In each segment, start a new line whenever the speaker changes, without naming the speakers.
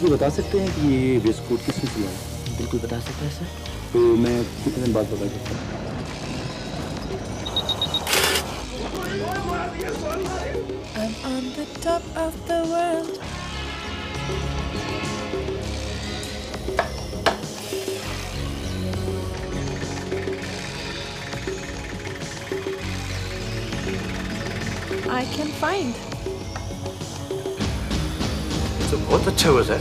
ये बता सकते हैं कि ये वेस्ट कोट किसने सिला है?
बिल्कुल बता सकते हैं सर।
तो मैं कितने दिन बाद पता करता हूँ?
I'm on the top of the world. I can find.
तो बहुत अच्छा हुआ सर।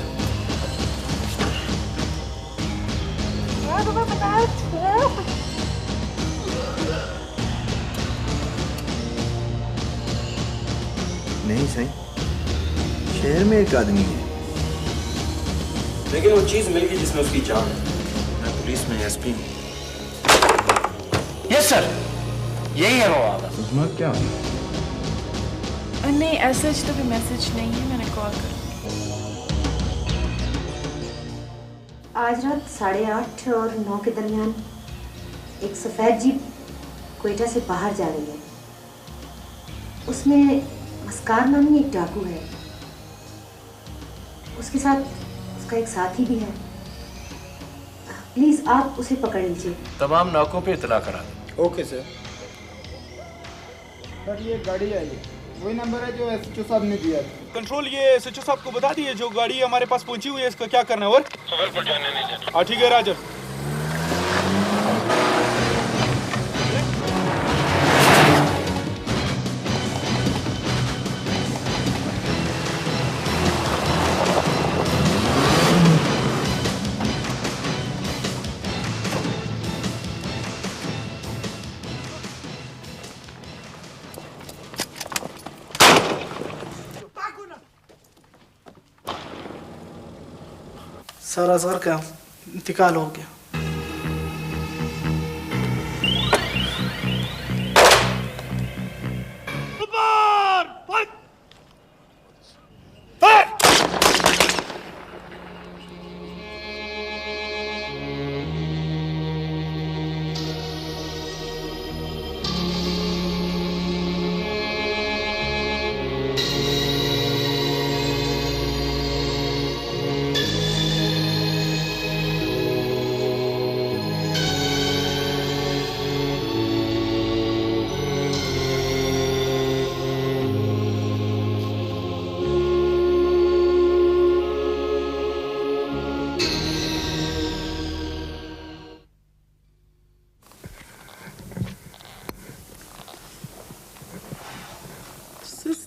नहीं सही, शहर में एक आदमी है,
लेकिन वो चीज मिल गई जिसमें उसकी जान है।
मैं पुलिस में एसपी हूँ।
यस सर, यही है वो वाला।
उस्मा क्या है?
नहीं, ऐसा तो कोई मैसेज नहीं है, मैंने कॉल कर।
आज रात 8:30 और 9 के दरमियान एक सफ़ेद जीप क्वेटा से बाहर जा रही है। उसमें मस्कार नामी एक डाकू है, उसके साथ उसका एक साथी भी है। प्लीज आप उसे पकड़ लीजिए।
तमाम नाकों पे इतला करा दें।
Okay sir.
सर ये गाड़ी आई है, वही नंबर है जो एसएचओ साहब ने दिया था।
कंट्रोल ये एसएचओ साहब को बता दिए जो गाड़ी हमारे पास पहुंची हुई है, इसका क्या करना है? और
खबर पर जाने नहीं देना।
हाँ ठीक है राजर।
सर असगर का इंतकाल हो गया।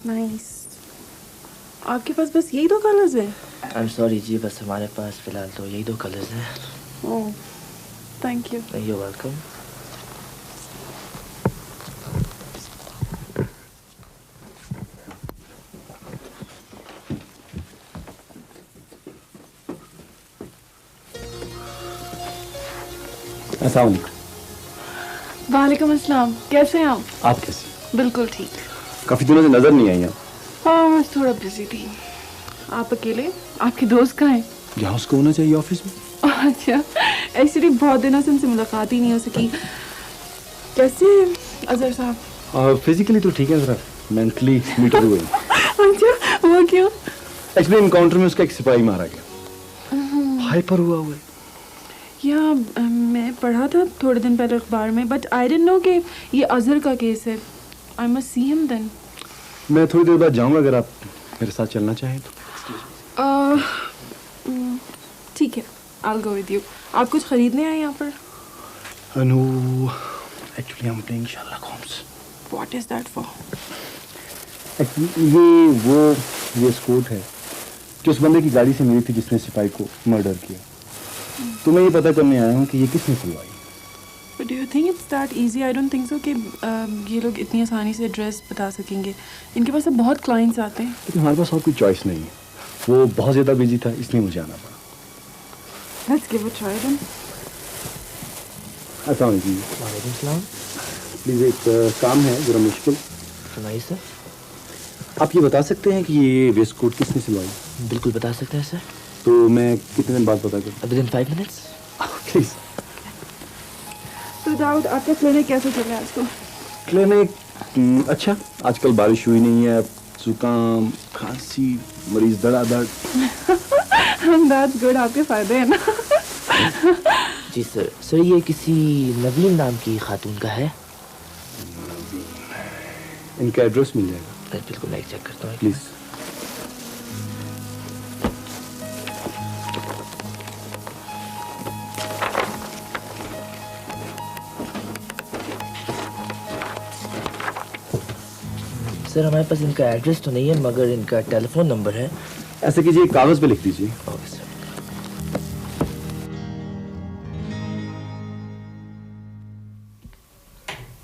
नाइस। आपके पास बस यही 2 कलर्स हैं?
आई एम सॉरी जी, बस हमारे पास फिलहाल तो यही 2 कलर्स हैं।
ओह, थैंक यू।
You welcome.
अस्सलाम वालेकुम।
वालेकुम अस्सलाम, कैसे हैं आप?
आप कैसे?
बिल्कुल ठीक।
काफी दिनों से नजर नहीं आई आप।
हाँ, मैं थोड़ा बिजी थी। आप अकेले? आपके दोस्त कहाँ हैं?
यहाँ उसको होना चाहिए ऑफिस में।
अच्छा, एक्चुअली बहुत दिनों से उनसे मुलाकात ही नहीं हो सकी। कैसे अजहर साहब?
फिजिकली तो ठीक है, जरा मेंटली मीटर हुए।
अच्छा, वो क्यों?
एक्चुअली इनकाउंटर में उसका एक सिपाही मारा गया, हाइपर हुआ हुआ है।
या मैं पढ़ा था थोड़े दिन पहले अखबार में, बट आई डिडंट नो कि ये अजहर का केस है। I must see him then.
मैं थोड़ी देर बाद जाऊंगा, अगर आप मेरे साथ चलना चाहें तो।
ठीक है, I'll go with you। आप कुछ खरीदने आए यहाँ पर?
No, actually I'm playing Sherlock Holmes।
What is that for?
ये स्कोट है जो उस बंदे की गाड़ी से मिली थी जिसने सिपाही को मर्डर किया। तो मैं ये पता करने आया हूँ कि ये किसने खुलवाई।
But do you think it's that easy? I don't think so कि ये लोग इतनी आसानी से एड्रेस बता सकेंगे। इनके पास बहुत क्लाइंट्स आते हैं।
लेकिन हमारे पास और कोई चॉइस नहीं है, वो बहुत ज़्यादा बिजी था इसलिए मुझे आना पड़ा।
Let's give a try then।
अस्सलाम वालेकुम।
वालेकुम सलाम।
प्लीज़ एक काम है ज़रा मुश्किल।
सुनाइए सर।
आप ये बता सकते हैं कि ये वेस्ट कोट किसने सिलवाई?
बिल्कुल बता सकते हैं सर।
तो मैं कितने दिन बाद पता करूँ?
Within 5 minutes.
प्लीज़।
तो दाऊद, आपका क्लिनिक कैसे चल रहा है आजकल?
क्लिनिक अच्छा, आजकल बारिश हुई नहीं है, जुकाम खांसी मरीज धड़ाधड़।
That's good, आपके फायदे हैं ना।
जी सर। सर ये किसी नवीन नाम की खातून का है?
इनका एड्रेस मिल जाएगा?
बिल्कुल, मैं चेक करता हूँ
प्लीज।
सर हमारे पास इनका एड्रेस तो नहीं है, मगर इनका टेलीफोन नंबर है।
ऐसे कीजिए, कागज पे लिख दीजिए।
Okay sir.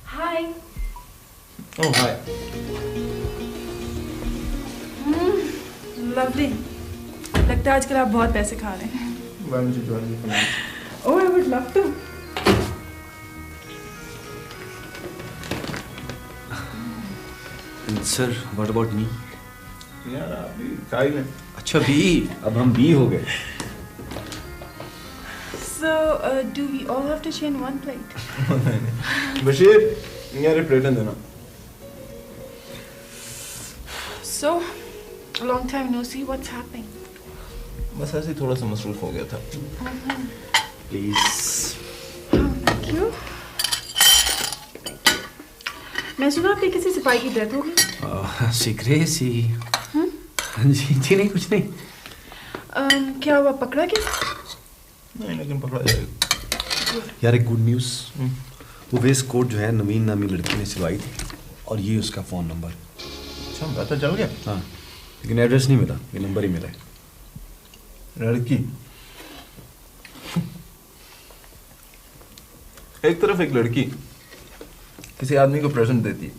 Hi.
Oh hi.
Lovely. लगता है आजकल आप बहुत पैसे खा रहे हैं।
Why don't you join me for lunch?
Oh, I would love to.
Sir, what about me?
यार आप भी खा ही लें।
अच्छा बी, अब हम बी हो गए।
So, do we all have to share in one plate?
Bashir, यार प्लेट देना।
So, a long time no see. What's happening?
बस ऐसे ही थोड़ा सा मसरूफ हो गया था।
प्लीज।
Thank you. मैं सुना आपके किसी सिपाही की डेथ हो गई।
सी जी नहीं, कुछ नहीं।
क्या हुआ, पकड़ा क्या?
नहीं, लेकिन पकड़ा जाएगा।
यार एक गुड न्यूज़, वो वेस्ट कोट जो है नवीन नामी लड़की ने सिलवाई थी, और ये उसका फ़ोन नंबर।
अच्छा, पता चल गया?
हाँ, लेकिन एड्रेस नहीं मिला, ये नंबर ही मिला है।
लड़की एक तरफ एक लड़की किसी आदमी को प्रेजेंट देती है,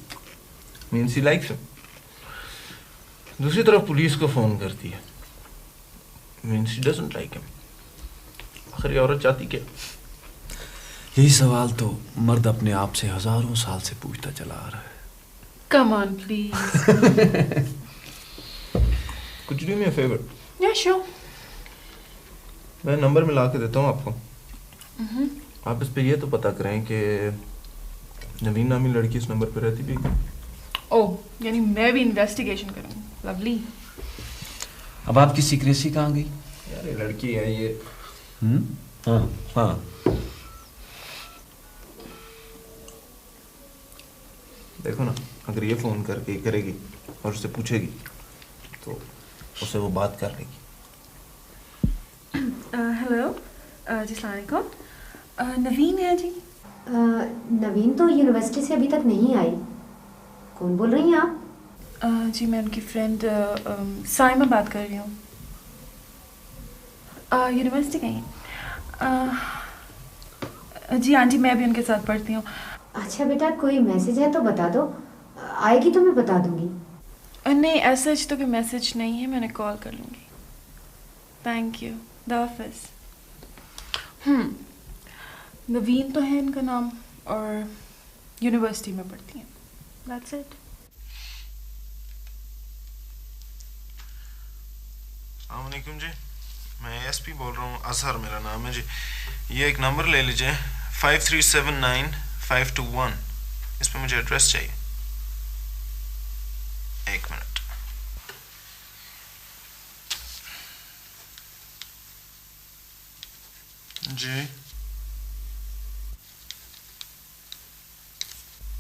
मीन्स शी लाइक्स हिम। दूसरी तरफ पुलिस को फोन करती है, means she doesn't like him. आखिर ये औरत चाहती क्या?
यही सवाल तो मर्द अपने आप से हजारों साल से पूछता चला आ रहा है।
Come on, please.
कुछ do me a favour?
Yeah, sure.
मैं नंबर मिला के देता हूँ आपको। आप इस पे ये तो पता करें कि नवीन नामी लड़की इस नंबर पे रहती भी।
Oh, यानी मैं भी इन्वेस्टिगेशन करूँगी। Lovely.
अब आपकी सीक्रेसी कहाँ गई?
यार ये लड़की है ये।
हाँ हाँ।
देखो ना, अगर ये फोन करके करेगी और उससे पूछेगी तो उससे वो बात कर लेगी।
हेलो जी, अस्सलाम वालेकुम। नवीन है जी।
नवीन तो यूनिवर्सिटी से अभी तक नहीं आई। कौन बोल रही हैं आप?
जी मैं उनकी फ्रेंड साइमा बात कर रही हूँ। यूनिवर्सिटी गई। जी हाँ जी, मैं भी उनके साथ पढ़ती हूँ।
अच्छा बेटा, कोई मैसेज है तो बता दो, आएगी तो मैं बता दूंगी।
नहीं, ऐसा तो कोई मैसेज नहीं है, मैंने कॉल कर लूँगी। Thank you, the office. Naveen तो है इनका नाम, और यूनिवर्सिटी में पढ़ती हैं। That's it.
अस्सलामुअलैकुम जी, मैं एसपी बोल रहा हूँ, अजहर मेरा नाम है जी। ये एक नंबर ले लीजिए, 5379521। इस पे मुझे एड्रेस चाहिए। एक मिनट। Ji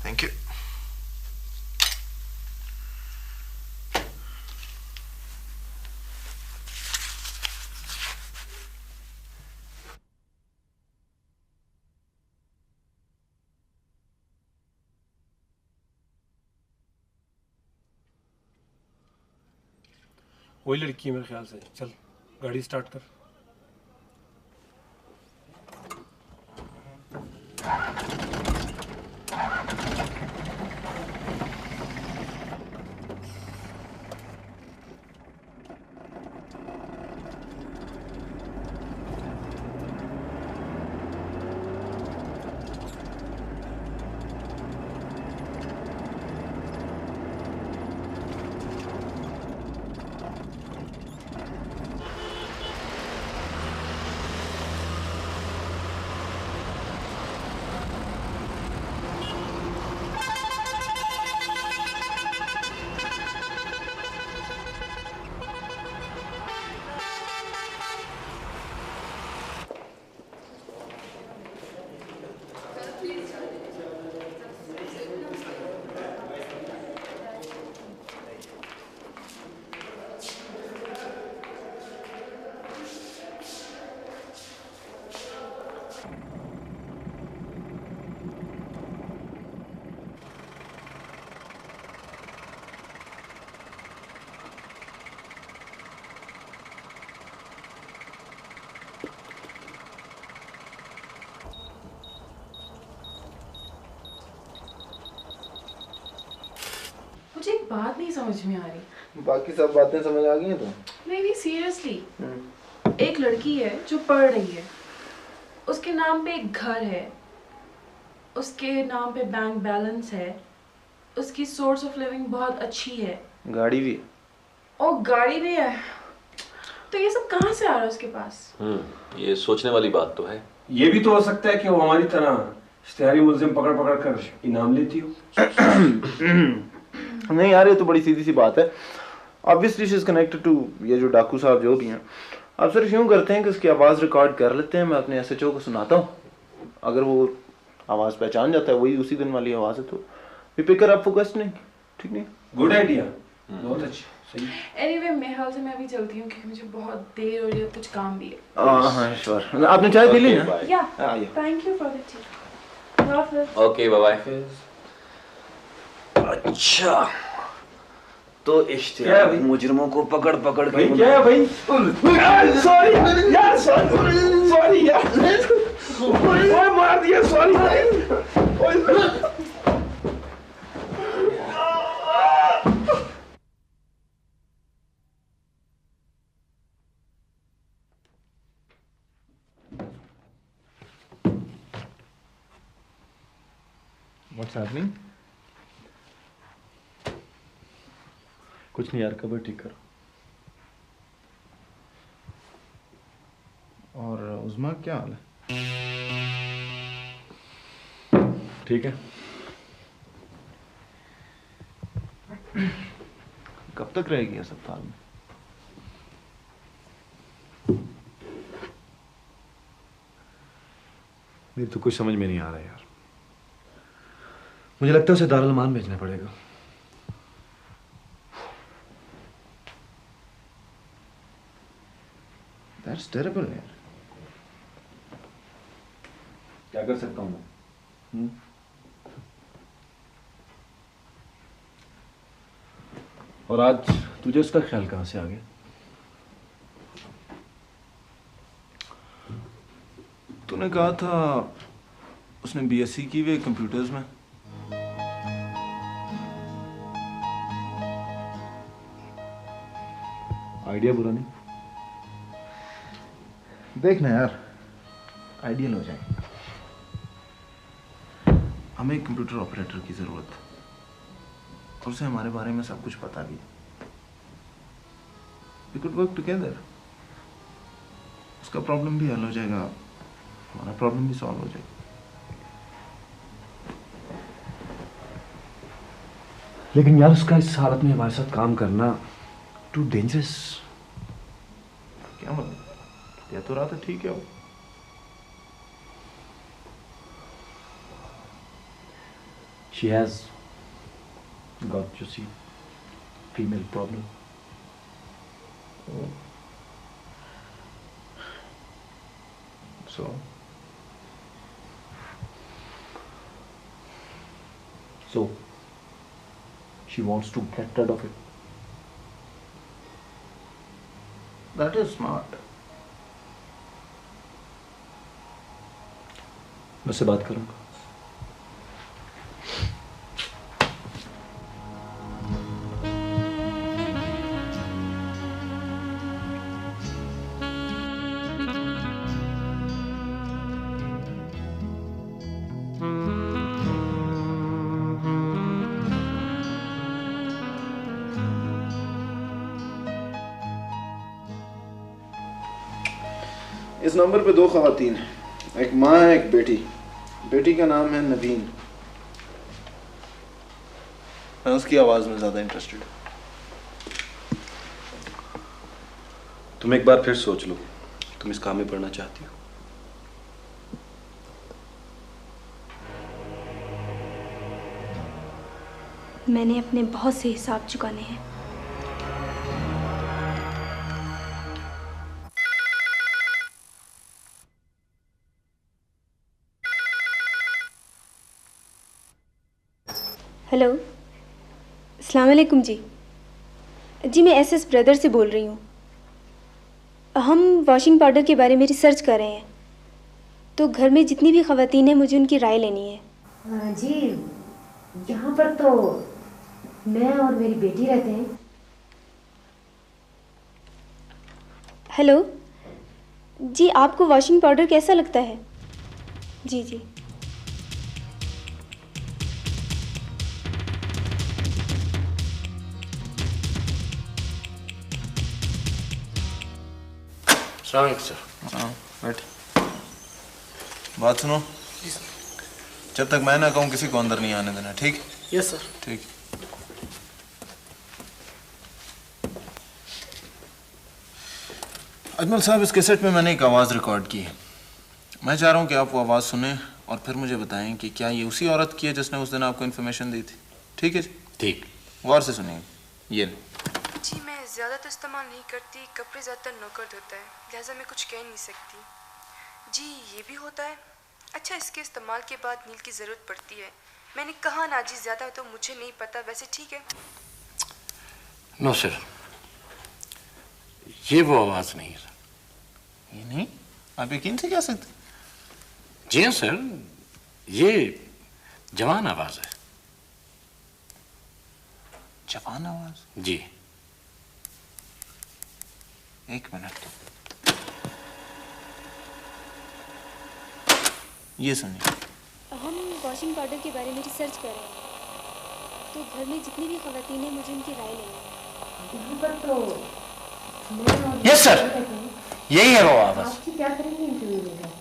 thank you.
वही लड़की है मेरे ख्याल से। चल गाड़ी स्टार्ट कर।
बात नहीं समझ में आ रही।
बाकी सब बातें समझ आ गई हैं तो?
नहीं सीरियसली, एक लड़की है जो पढ़ रही है, उसके नाम पे एक घर है, उसके नाम पे बैंक बैलेंस है, उसकी सोर्स ऑफ लिविंग बहुत अच्छी है,
गाड़ी भी
और गाड़ी भी है, तो ये सब कहाँ से आ रहा है उसके पास?
ये सोचने वाली बात तो है।
ये भी तो हो सकता है कि वो हमारी तरह इश्तिहारी मुल्जिम पकड़ पकड़ कर इनाम लेती हो।
नहीं यार, ये तो बड़ी सीधी सी बात है। Obviously she is connected to ये जो डाकू साहब जो भी हैं। आप सिर्फ यूँ करते हैं कि उसकी आवाज़ रिकॉर्ड कर लेते हैं, मैं अपने SHO को सुनाता हूँ, अगर वो आवाज़ पहचान जाता है वही उसी दिन वाली आवाज़ है तो we pick up for questioning. ठीक नहीं?
गुड आइडिया, बहुत अच्छी, सही।
एनीवे मेरे ख्याल से मैं अभी चलती हूँ क्योंकि मुझे बहुत देर हो रही है, कुछ काम भी है।
हाँ श्योर। आपने चाय पी ली ना?
या thank you for the tea.
Okay bye bye.
अच्छा तो इश्तिहारी मुजरिमों को पकड़ पकड़ के
क्या है भाई? सॉरी यार, सॉरी यार, मार दिया, सॉरी।
What's happening? कुछ नहीं यार, कबर ठीक करो। और उस्मा क्या हाल है? ठीक है। कब तक रहेगी अस्पताल में? मेरी तो कुछ समझ में नहीं आ रहा यार। मुझे लगता है उसे दारुल अमान भेजना पड़ेगा। That's terrible यार। क्या कर सकता हूँ मैं? और आज तुझे उसका ख्याल कहाँ से आ गया?
तूने कहा था उसने BSc की हुई कंप्यूटर्स में।
आइडिया बुरा नहीं। देखना यार, आइडियल हो जाए।
हमें एक कंप्यूटर ऑपरेटर की जरूरत है और उसे हमारे बारे में सब कुछ पता भी है। We could work together। उसका प्रॉब्लम भी हल हो जाएगा, हमारा प्रॉब्लम भी सॉल्व हो जाएगा।
लेकिन यार उसका इस हालत में हमारे साथ काम करना टू डेंजरस।
क्या मतलब? कह तो रहा था ठीक है वो।
She has got, you see, female problem.
Oh. So?
So, she wants to get rid of it.
That is smart.
मैं उससे बात करूंगा।
इस नंबर पे 2 ख़वातीन हैं, एक माँ है एक बेटी। बेटी का नाम है नवीन। मैं उसकी आवाज़ में ज़्यादा इंटरेस्टेड हूँ।
तुम एक बार फिर सोच लो, तुम इस काम में पढ़ना चाहती हो?
मैंने अपने बहुत से हिसाब चुकाने हैं। हेलो, अस्सलाम वालेकुम जी। मैं SS ब्रदर से बोल रही हूँ। हम वॉशिंग पाउडर के बारे में रिसर्च कर रहे हैं, तो घर में जितनी भी ख़वातीन हैं मुझे उनकी राय लेनी है।
जी यहाँ पर तो मैं और मेरी बेटी रहते हैं।
हेलो जी, आपको वॉशिंग पाउडर कैसा लगता है? जी जी।
सर। हाँ बैठ। बात सुनो, जब तक मैं ना कहूँ किसी को अंदर नहीं आने देना, ठीक?
Yes sir.
ठीक। अजमल साहब, इस कैसेट में मैंने एक आवाज़ रिकॉर्ड की है। मैं चाह रहा हूँ कि आप वो आवाज़ सुने और फिर मुझे बताएं कि क्या ये उसी औरत की है जिसने उस दिन आपको इन्फॉर्मेशन दी थी। ठीक है जी? ठीक। गौर से सुनिए। ये
जी, मैं ज़्यादा तो इस्तेमाल नहीं करती, कपड़े ज़्यादातर नौकर धोता है, लिहाजा मैं कुछ कह नहीं सकती। जी ये भी होता है। अच्छा, इसके इस्तेमाल के बाद नील की ज़रूरत पड़ती है। मैंने कहा ना जी, ज़्यादा तो मुझे नहीं पता, वैसे ठीक है।
नो सर, ये वो आवाज़ नहीं है।
ये नहीं? आप यकीन से कह सकते?
जी हाँ सर, ये जवान आवाज़ है।
जवान आवाज़?
जी।
एक मिनट, ये सुनिए।
हम वॉशिंग पाउडर के बारे में रिसर्च कर रहे हैं, तो घर में जितनी भी ख़वातीन हैं मुझे उनकी राय लेनी है।
यस सर, यही है वो आवाज़।
आपकी क्या करेंगे इंटरव्यू में?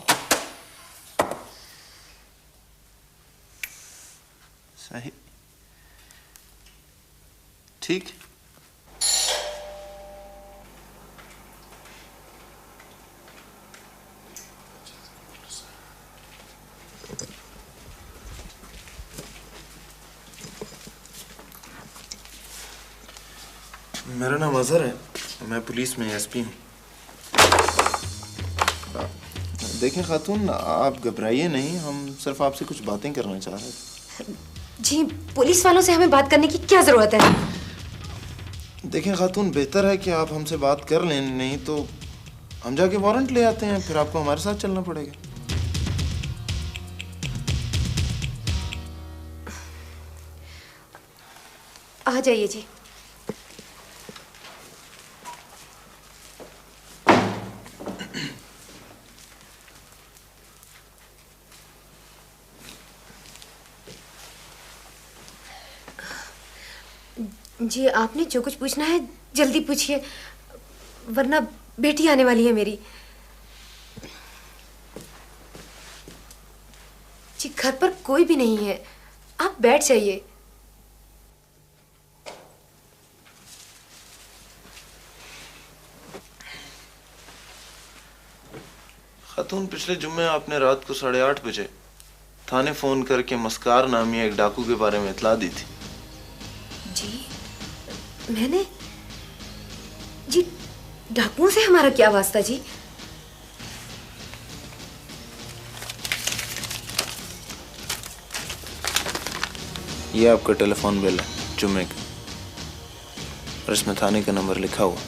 सही, ठीक। मेरा नाम अजहर है, मैं पुलिस में एसपी हूँ। देखें खातून, आप घबराइए नहीं, हम सिर्फ आपसे कुछ बातें करना चाह रहे थे।
जी, पुलिस वालों से हमें बात करने की क्या जरूरत है?
देखें खातून, बेहतर है कि आप हमसे बात कर लें, नहीं तो हम जाके वारंट ले आते हैं, फिर आपको हमारे साथ चलना पड़ेगा।
आ जाइए जी। जी, आपने जो कुछ पूछना है जल्दी पूछिए, वरना बेटी आने वाली है मेरी। जी, घर पर कोई भी नहीं है, आप बैठ जाइए।
खातून, पिछले जुम्मे आपने रात को 8:30 बजे थाने फोन करके मस्कार नामी एक डाकू के बारे में इतला दी थी।
जी, मैंने? जी, डाकुओं से हमारा क्या वास्ता जी?
ये आपका टेलीफोन बिल है जुम्मे का, और इसमें थाने का नंबर लिखा हुआ।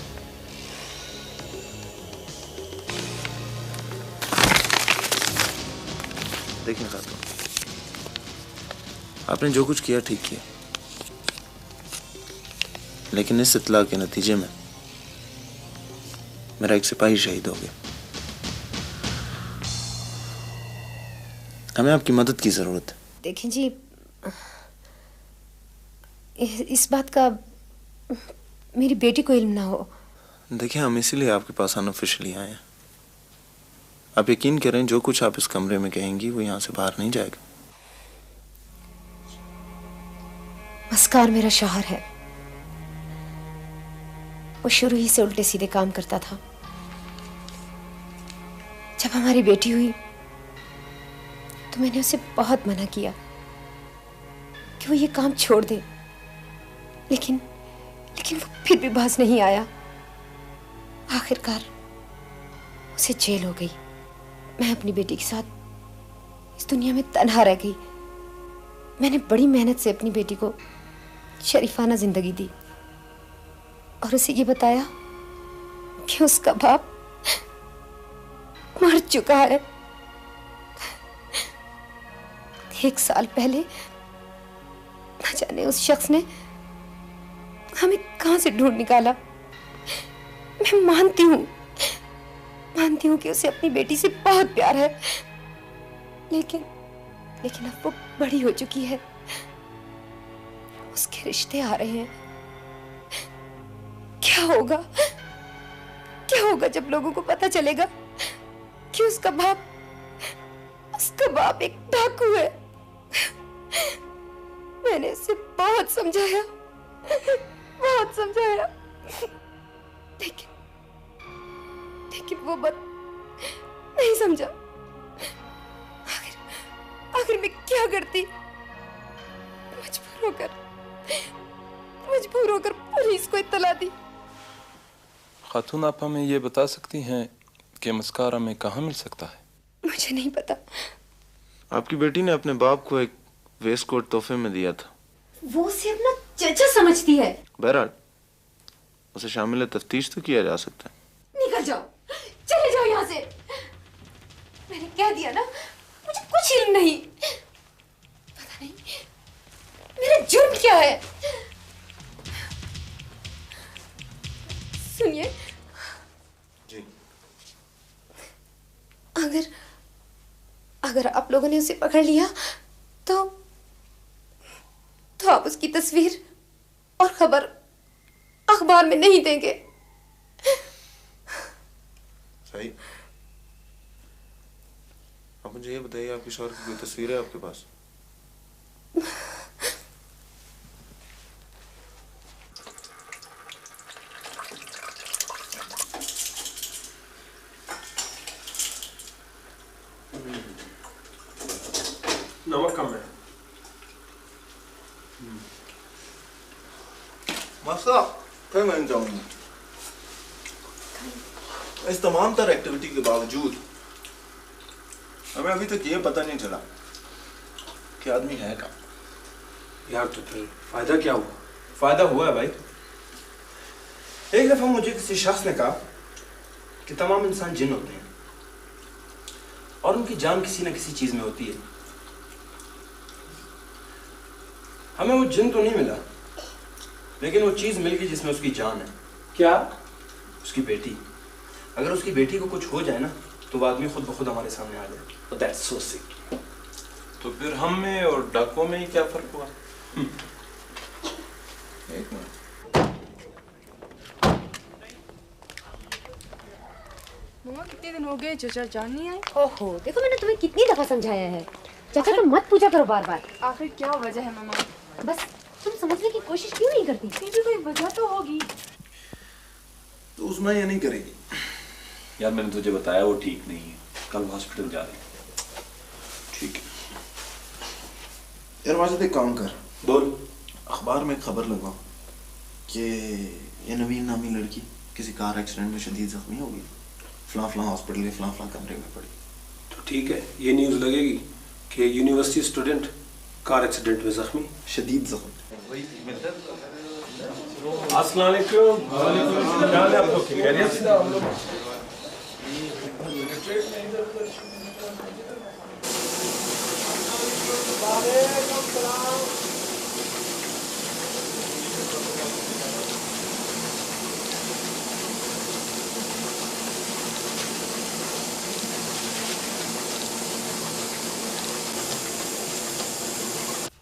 देखिए खातून, आपने जो कुछ किया ठीक किया, लेकिन इस इत्तला के नतीजे में मेरा एक सिपाही शहीद हो गया। हमें आपकी मदद की जरूरत है।
देखें जी, इस बात का मेरी बेटी को इल्म ना हो।
देखिए, हम इसीलिए आपके पास अनऑफिशियली आए हैं। आप यकीन करें, जो कुछ आप इस कमरे में कहेंगी वो यहाँ से बाहर नहीं जाएगा।
मस्कार मेरा शौहर है, वो शुरू ही से उल्टे सीधे काम करता था। जब हमारी बेटी हुई तो मैंने उसे बहुत मना किया कि वो ये काम छोड़ दे, लेकिन वो फिर भी बाज नहीं आया। आखिरकार उसे जेल हो गई। मैं अपनी बेटी के साथ इस दुनिया में तन्हा रह गई। मैंने बड़ी मेहनत से अपनी बेटी को शरीफाना जिंदगी दी और उसे ये बताया कि उसका बाप मर चुका है। 1 साल पहले न जाने उस शख्स ने हमें कहां से ढूंढ निकाला। मैं मानती हूँ कि उसे अपनी बेटी से बहुत प्यार है, लेकिन अब वो बड़ी हो चुकी है, उसके रिश्ते आ रहे हैं। क्या होगा जब लोगों को पता चलेगा कि उसका बाप एक डाकू है। मैंने उसे बहुत समझाया, लेकिन वो बात नहीं समझा। आखिर मैं क्या करती? मजबूर होकर पुलिस को इत्तला दी।
खातून, आप हमें ये बता सकती हैं कि मस्कारा में कहाँ मिल सकता है?
मुझे नहीं पता।
आपकी बेटी ने अपने बाप को एक वेस्ट कोट तोहफे में दिया था।
वो उसे अपना चचा समझती है।
बहरहाल उसे शामिल तफ्तीश तो किया जा सकता है।
निकल जाओ, चले जाओ यहाँ से। मैंने कह दिया ना, मुझे कुछ इल्म नहीं। पता नहीं मेरा जुर्म क्या है। सुनिए
जी,
अगर आप लोगों ने उसे पकड़ लिया तो आप उसकी तस्वीर और खबर अखबार में नहीं देंगे।
सही। अब मुझे ये बताइए, आपकी शौहर की कोई तस्वीर है आपके पास?
नमक कम है।
मास्टर, फिर मैं जाऊंगा। इस तमाम तरह एक्टिविटी के बावजूद हमें अभी तक ये पता नहीं चला कि आदमी है कहाँ।
यार तो फिर फायदा क्या हुआ?
फायदा हुआ है भाई। एक दफा मुझे किसी शख्स ने कहा कि तमाम इंसान जिन होते हैं और उनकी जान किसी न किसी चीज में होती है। हमें वो जिन तो नहीं मिला, लेकिन वो चीज मिल गई जिसमें उसकी जान है।
क्या?
उसकी बेटी। अगर उसकी बेटी को कुछ हो जाए ना, तो वो आदमी खुद ब खुद हमारे सामने आ जाए।
That's so sick.
तो फिर हम में और डाकुओं में ही क्या फर्क हुआ? एक मिनट।
मम्मा, कितने दिन हो गए चचा जान नहीं आए?
ओहो, देखो मैंने तुम्हें कितनी दफा समझाया है। चाचा तो मत पूछा करो बार बार।
आखिर क्या वजह है मम्मा?
बस तुम समझने की कोशिश क्यों नहीं करती?
फिर कोई वजह तो होगी।
तो उसमें ये नहीं करेगी।
यार मैंने तुझे बताया वो ठीक नहीं है, कल हॉस्पिटल जा रहे हैं।
ठीक है यार, वाजिद एक काम कर,
बोल।
अखबार में खबर लगवा कि ये नवीन नामी लड़की किसी कार एक्सीडेंट में शदीद जख्मी हो गई, फलां हॉस्पिटल के फलां कमरे में पड़ी।
तो ठीक है, ये न्यूज़ लगेगी कि यूनिवर्सिटी स्टूडेंट कार एक्सीडेंट में जख्मी,
शदीद जख्मी।
अस्सलाम वालेकुम। क्या हाल है आप लोग? खैरियत से?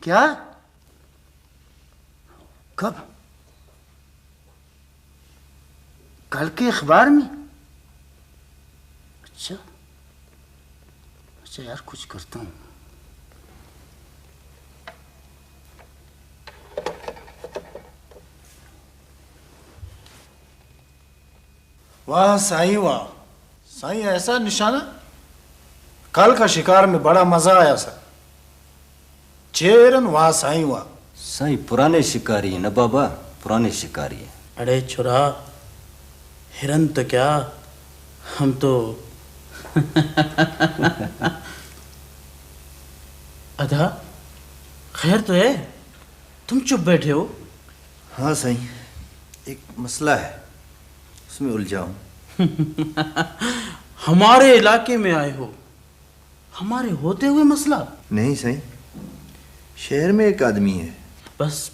क्या? कब? कल के अखबार में? अच्छा यार, कुछ करता हूँ।
वाह साईं, वाह साईं, ऐसा निशाना। कल का शिकार में बड़ा मजा आया सर। चेरन, वाह साईं, वाह।
साईं पुराने शिकारी है ना बाबा, पुराने शिकारी है।
अरे छुरा, हिरन तो क्या, हम तो अधा खैर तो है, तुम चुप बैठे हो।
हाँ साईं, एक मसला है, उसमें उलझा हूं।
हमारे इलाके में आए हो, हमारे होते हुए मसला?
नहीं साईं, शहर में एक आदमी है।
बस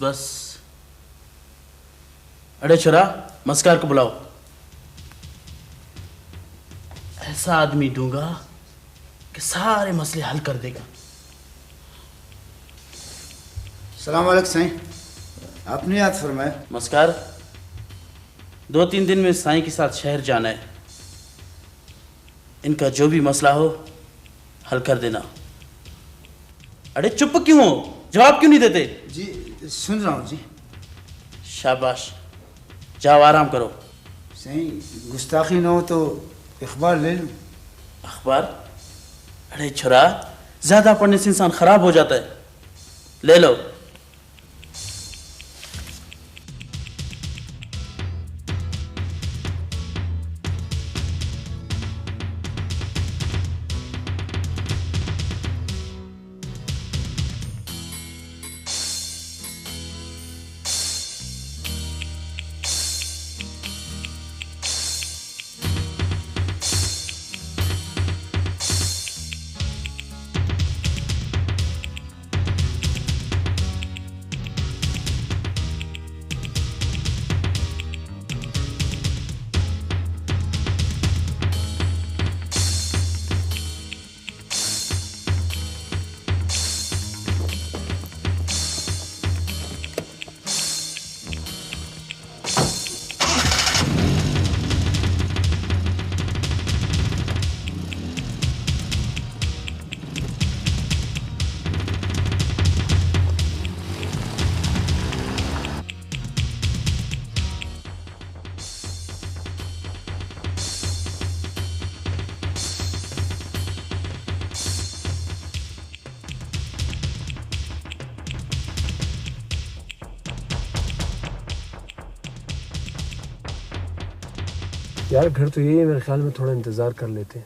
अरे छोरा, मस्कार को बुलाओ। ऐसा आदमी दूंगा कि सारे मसले हल कर देगा।
सलाम वालेकुम साईं, आपने याद फरमाया।
मस्कार, 2-3 दिन में साईं के साथ शहर जाना है। इनका जो भी मसला हो हल कर देना। अरे चुप क्यों हो, जवाब क्यों नहीं देते?
जी सुन रहा हूँ जी।
शाबाश, जाओ आराम करो।
सही गुस्ताखी न हो तो अखबार ले लूं।
अखबार? अरे छोरा, ज्यादा पढ़ने से इंसान खराब हो जाता है। ले लो।
यार घर तो यही है, मेरे ख्याल में थोड़ा इंतजार कर लेते हैं।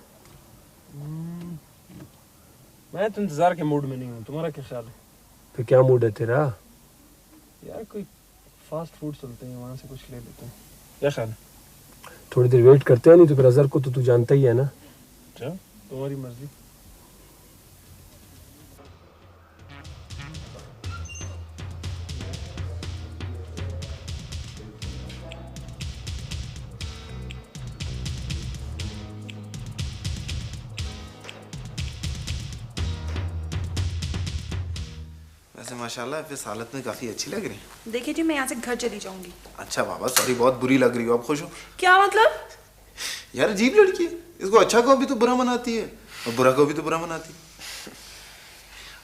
मैं तो इंतजार के मूड में नहीं हूँ, तुम्हारा क्या ख्याल है?
फिर क्या मूड है तेरा?
यार कोई फास्ट फूड चलते हैं, वहाँ से कुछ ले लेते हैं, क्या ख्याल है?
थोड़ी देर वेट करते हैं, नहीं तो फिर अजहर को तो तू जानता ही है ना।
अच्छा, तुम्हारी मर्जी।
वैसे माशाल्लाह इस हालत में काफी अच्छी लग रही है।
देखिए जी, मैं यहाँ से घर चली जाऊंगी।
अच्छा बाबा, सॉरी, बहुत बुरी लग रही हो। आप खुश हो?
क्या मतलब?
यार अजीब लड़की है, इसको अच्छा को भी तो बुरा मनाती है और बुरा को भी तो बुरा मनाती है।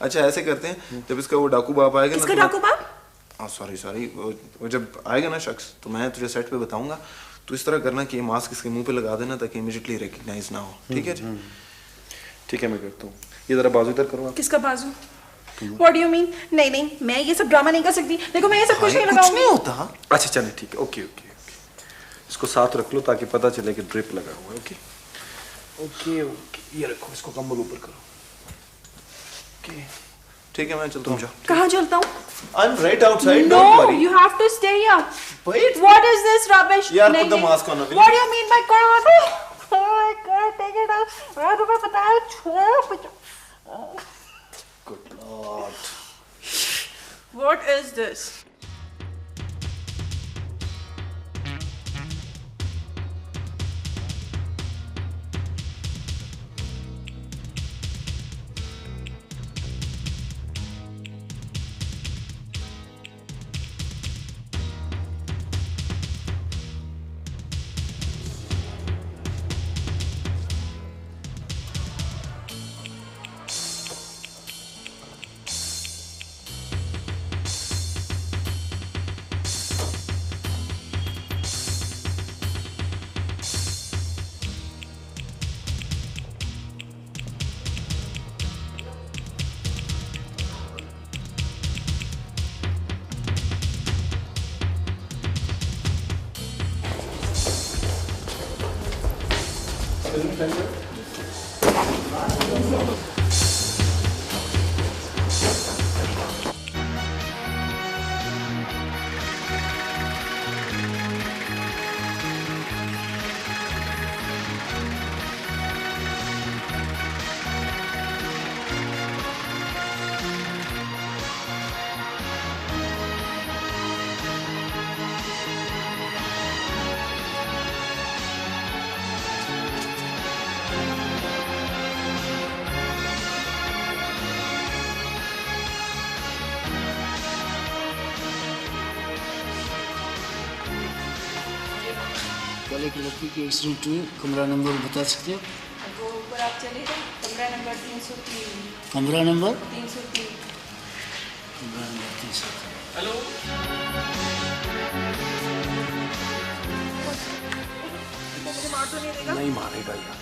अच्छा ऐसे करते हैं, जब इसका वो डाकू बाप आएगा ना,
इसका डाकू बाप?
सॉरी, वो जब आएगा ना शख्स, तो मैं तुझे सेट पे बताऊंगा। तो इस तरह करना कि ये मास्क इसके मुंह पे लगा देना ताकि इमीडिएटली रिकग्नाइज ना हो। ठीक है जी?
ठीक है, मैं करता हूँ। ये जरा बाजू इधर करो आप।
किसका बाजू? What do you mean? नहीं, मैं ये सब ड्रामा नहीं कर सकती। देखो मैं ये सब कुछ नहीं लगाऊंगी।
कुछ नहीं होता।
अच्छा चले, ठीक है, ओके। इसको साथ रख लो ताकि पता चले कि ड्रिप लगा हुआ है। ओके, ये रखो, इसको कंबल ऊपर करो। ओके,
ठीक है, मैं चलता हूँ।
कहाँ चलता हूँ?
I'm right outside.
No,
don't worry.
you have to stay here.
Wait.
What is this rubbish?
यार put the mask on.
What do you mean by corona? Oh my God, take it out. मैं तुम्हें बताया, छोड़।
Good Lord.
What is this?
यार एक लड़की की accident हुई, कमरा नंबर बता सकते हो?
वो ऊपर आप चले गए, कमरा नंबर 303।
कमरा नंबर
303।
कमरा नंबर 303।
हेलो।
नहीं मारेगा यार।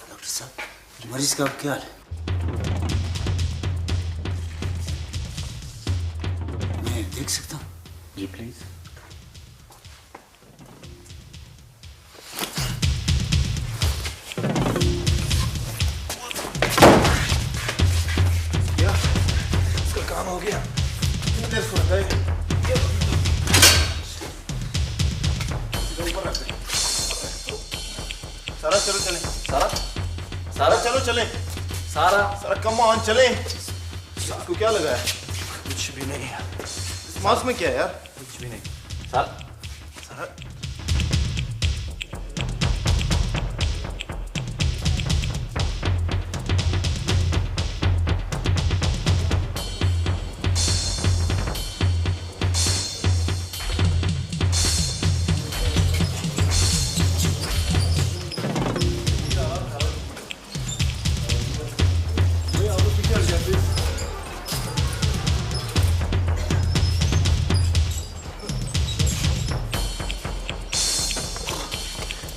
डॉक्टर साहब, मरीज का क्या हाल है? मैं देख सकता हूँ?
जी प्लीज।
काम हो गया। कितनी देर फुल गए? ऊपर रख दे। सारा चलो चले। सारा सारा चलो चले। सारा सारा कम ऑन चले। इसको क्या लगा है? कुछ भी नहीं है। इस मास्क में क्या है यार? कुछ भी नहीं। सारा सारा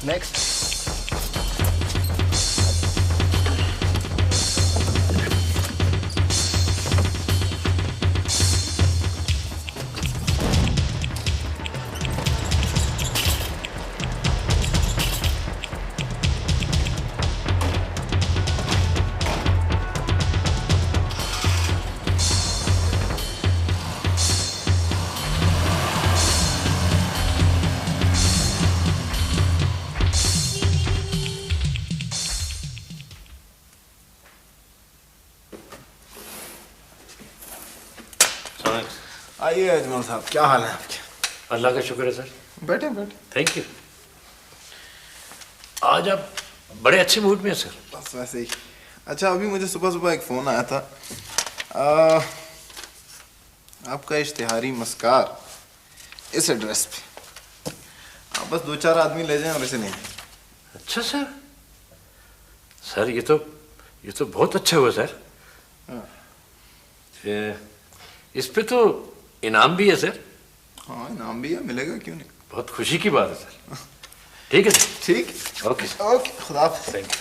Next.
आइए अजमल साहब, क्या हाल है आपके?
अल्लाह का शुक्र है सर।
बैठे बैठे।
Thank you. आज आप बड़े अच्छे मूड में हैं सर।
बस वैसे ही। अच्छा, अभी मुझे सुबह सुबह एक फ़ोन आया था। आपका इश्तिहारी मस्कार इस एड्रेस पे। आप बस 2-4 आदमी ले जाएं और इसे नहीं।
अच्छा सर। सर ये तो बहुत अच्छा हुआ सर। इस पे तो इनाम भी है सर।
हाँ, इनाम भी है, मिलेगा क्यों नहीं।
बहुत खुशी की बात है सर। ठीक है सर।
ठीक।
ओके
ओके, खुदा हाफ़िज़।
Thank you.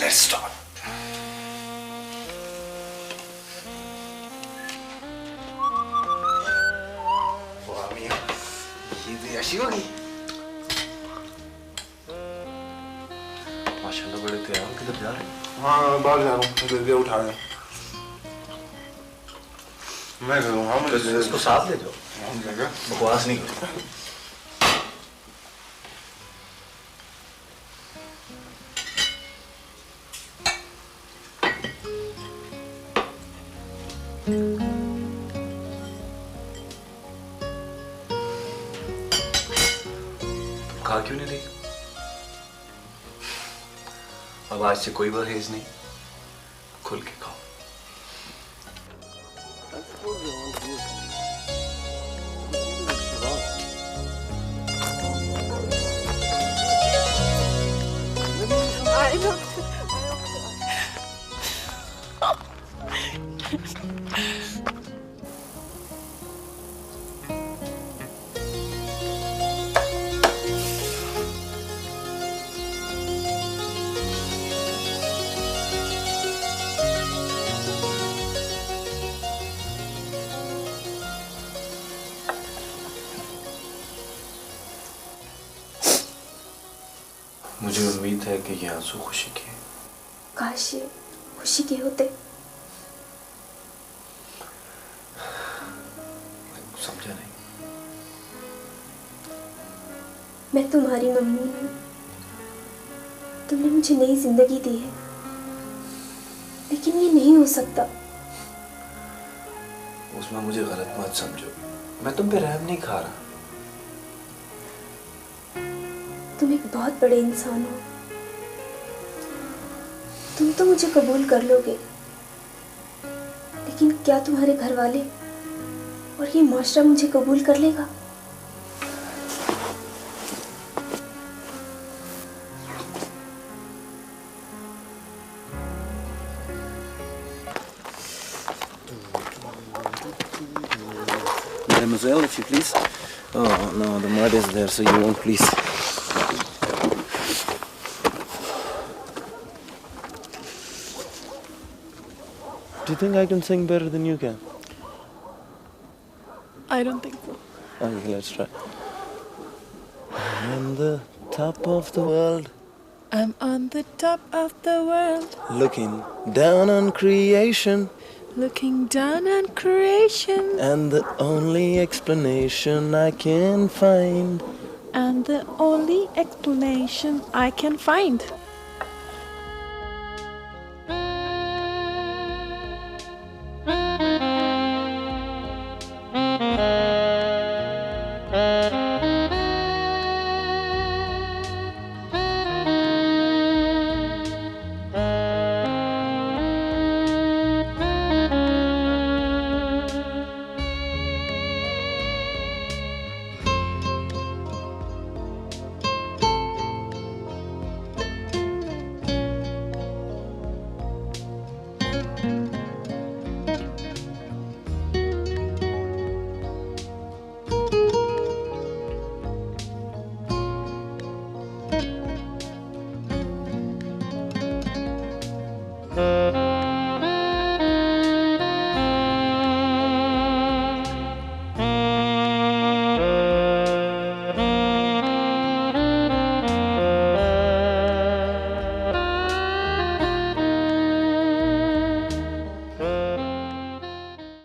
Let's start. वाह मियां, ये तो ऐसी होगी।
माशाल्लाह बड़े तैयार हो, किधर जा रहे हैं?
हाँ, बाहर जा रहा हूँ, मुझे उठा रहे हैं। मैं करूँ, हाँ मुझे
इसको साथ ले जाओ।
बकवास नहीं करूँ।
खा क्यों नहीं रही? अब आज से कोई परहेज नहीं, खुल के खाओ। मुझे उम्मीद है कि ये आंसू खुशी के हैं।
काश ये खुशी के होते।
समझा नहीं।
मैं तुम्हारी मम्मी हूँ, तुमने मुझे नई जिंदगी दी है, लेकिन ये नहीं हो सकता।
उसमें मुझे गलत मत समझो, मैं तुम पे रहम नहीं खा रहा।
तुम एक बहुत बड़े इंसान हो, तुम तो मुझे कबूल कर लोगे, लेकिन क्या तुम्हारे घर वाले और ये माशरा मुझे कबूल कर लेगा?
Mademoiselle, if you please. Oh no, the mud is there, so you won't please. Do you think I can sing better than you can?
I don't think so.
Okay, let's try. I'm on the top of the world,
I'm on the top of the world,
looking down on creation,
looking down on creation,
and the only explanation I can find.
and the only explanation I can find.